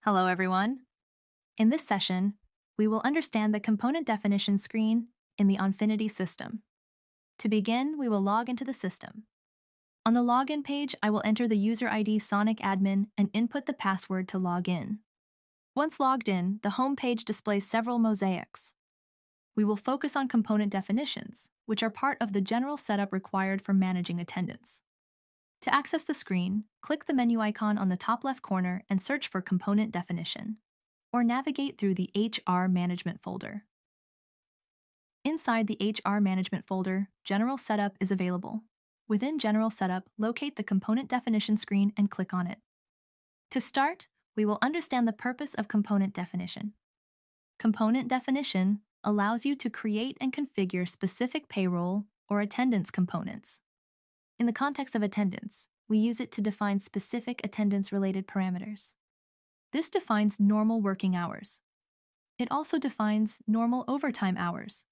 Hello, everyone. In this session, we will understand the component definition screen in the Onfinity system. To begin, we will log into the system. On the login page, I will enter the user ID Sonic Admin and input the password to log in. Once logged in, the home page displays several mosaics. We will focus on component definitions, which are part of the general setup required for managing attendance. To access the screen, click the menu icon on the top left corner and search for Component Definition, or navigate through the HR Management folder. Inside the HR Management folder, General Setup is available. Within General Setup, locate the Component Definition screen and click on it. To start, we will understand the purpose of Component Definition. Component Definition allows you to create and configure specific payroll or attendance components. In the context of attendance, we use it to define specific attendance-related parameters. This defines normal working hours. It also defines normal overtime hours,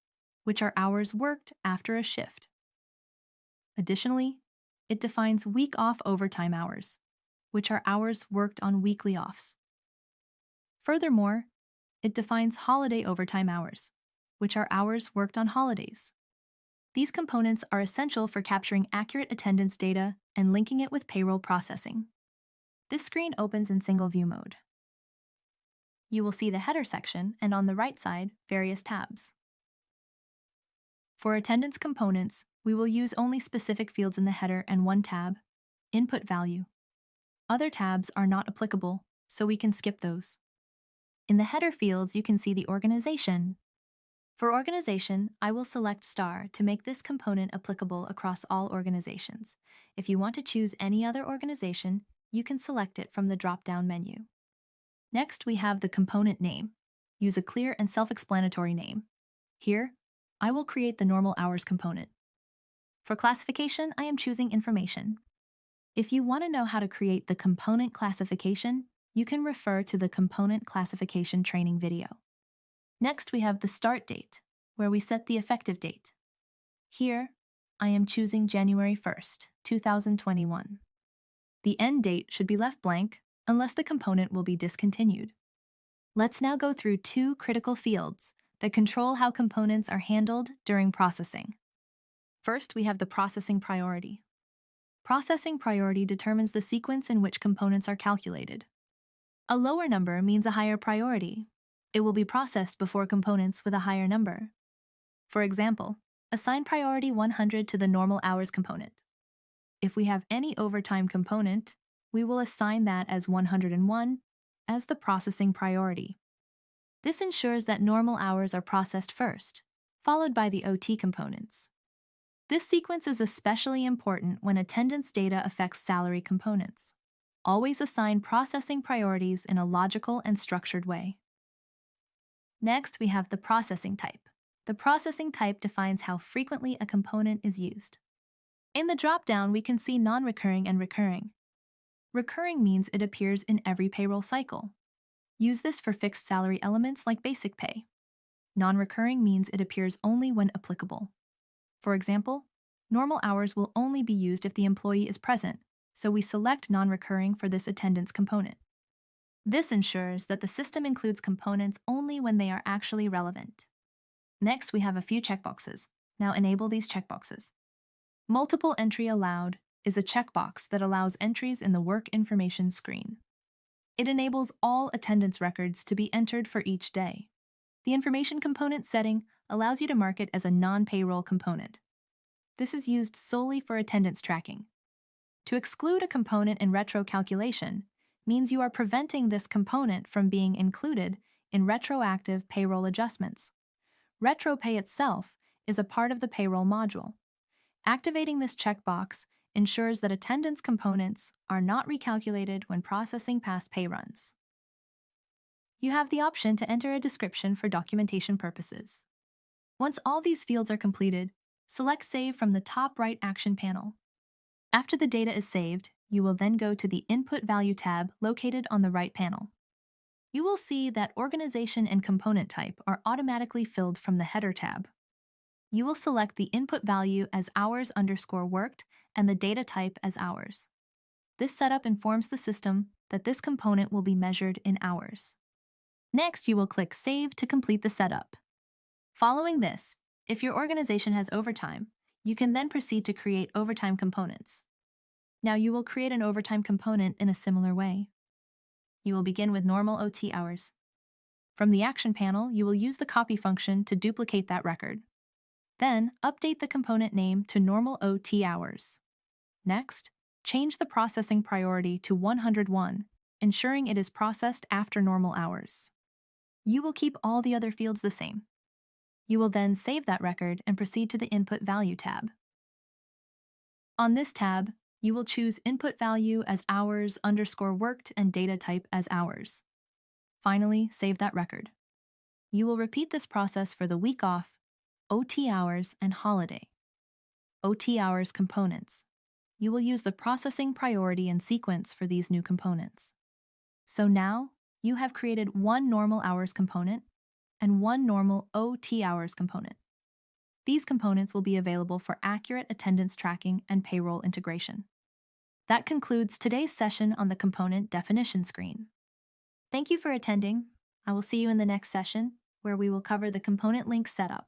which are hours worked after a shift. Additionally, it defines week-off overtime hours, which are hours worked on weekly offs. Furthermore, it defines holiday overtime hours, which are hours worked on holidays. These components are essential for capturing accurate attendance data and linking it with payroll processing. This screen opens in single view mode. You will see the header section and on the right side, various tabs. For attendance components, we will use only specific fields in the header and one tab, Input Value. Other tabs are not applicable, so we can skip those. In the header fields, you can see the organization. For organization, I will select Star to make this component applicable across all organizations. If you want to choose any other organization, you can select it from the drop-down menu. Next, we have the component name. Use a clear and self-explanatory name. Here, I will create the normal hours component. For classification, I am choosing information. If you want to know how to create the component classification, you can refer to the component classification training video. Next, we have the start date, where we set the effective date. Here, I am choosing January 1st, 2021. The end date should be left blank unless the component will be discontinued. Let's now go through two critical fields that control how components are handled during processing. First, we have the processing priority. Processing priority determines the sequence in which components are calculated. A lower number means a higher priority. It will be processed before components with a higher number. For example, assign priority 100 to the normal hours component. If we have any overtime component, we will assign that as 101 as the processing priority. This ensures that normal hours are processed first, followed by the OT components. This sequence is especially important when attendance data affects salary components. Always assign processing priorities in a logical and structured way. Next, we have the processing type. The processing type defines how frequently a component is used. In the drop-down, we can see non-recurring and recurring. Recurring means it appears in every payroll cycle. Use this for fixed salary elements like basic pay. Non-recurring means it appears only when applicable. For example, normal hours will only be used if the employee is present, so we select non-recurring for this attendance component. This ensures that the system includes components only when they are actually relevant. Next, we have a few checkboxes. Now enable these checkboxes. Multiple entry allowed is a checkbox that allows entries in the work information screen. It enables all attendance records to be entered for each day. The information component setting allows you to mark it as a non-payroll component. This is used solely for attendance tracking. To exclude a component in retro calculation means you are preventing this component from being included in retroactive payroll adjustments. Retro pay itself is a part of the payroll module. Activating this checkbox ensures that attendance components are not recalculated when processing past pay runs. You have the option to enter a description for documentation purposes. Once all these fields are completed, select Save from the top right action panel. After the data is saved, you will then go to the Input Value tab located on the right panel. You will see that organization and component type are automatically filled from the Header tab. You will select the input value as hours_worked and the data type as hours. This setup informs the system that this component will be measured in hours. Next, you will click Save to complete the setup. Following this, if your organization has overtime, you can then proceed to create overtime components. Now you will create an overtime component in a similar way. You will begin with normal OT hours. From the action panel, you will use the copy function to duplicate that record. Then, update the component name to normal OT hours. Next, change the processing priority to 101, ensuring it is processed after normal hours. You will keep all the other fields the same. You will then save that record and proceed to the Input Value tab. On this tab, you will choose input value as hours_worked and data type as hours. Finally, save that record. You will repeat this process for the week off, OT hours, and holiday. OT hours components. You will use the processing priority and sequence for these new components. So now, you have created one normal hours component and one normal OT hours component. These components will be available for accurate attendance tracking and payroll integration. That concludes today's session on the component definition screen. Thank you for attending. I will see you in the next session, where we will cover the component link setup.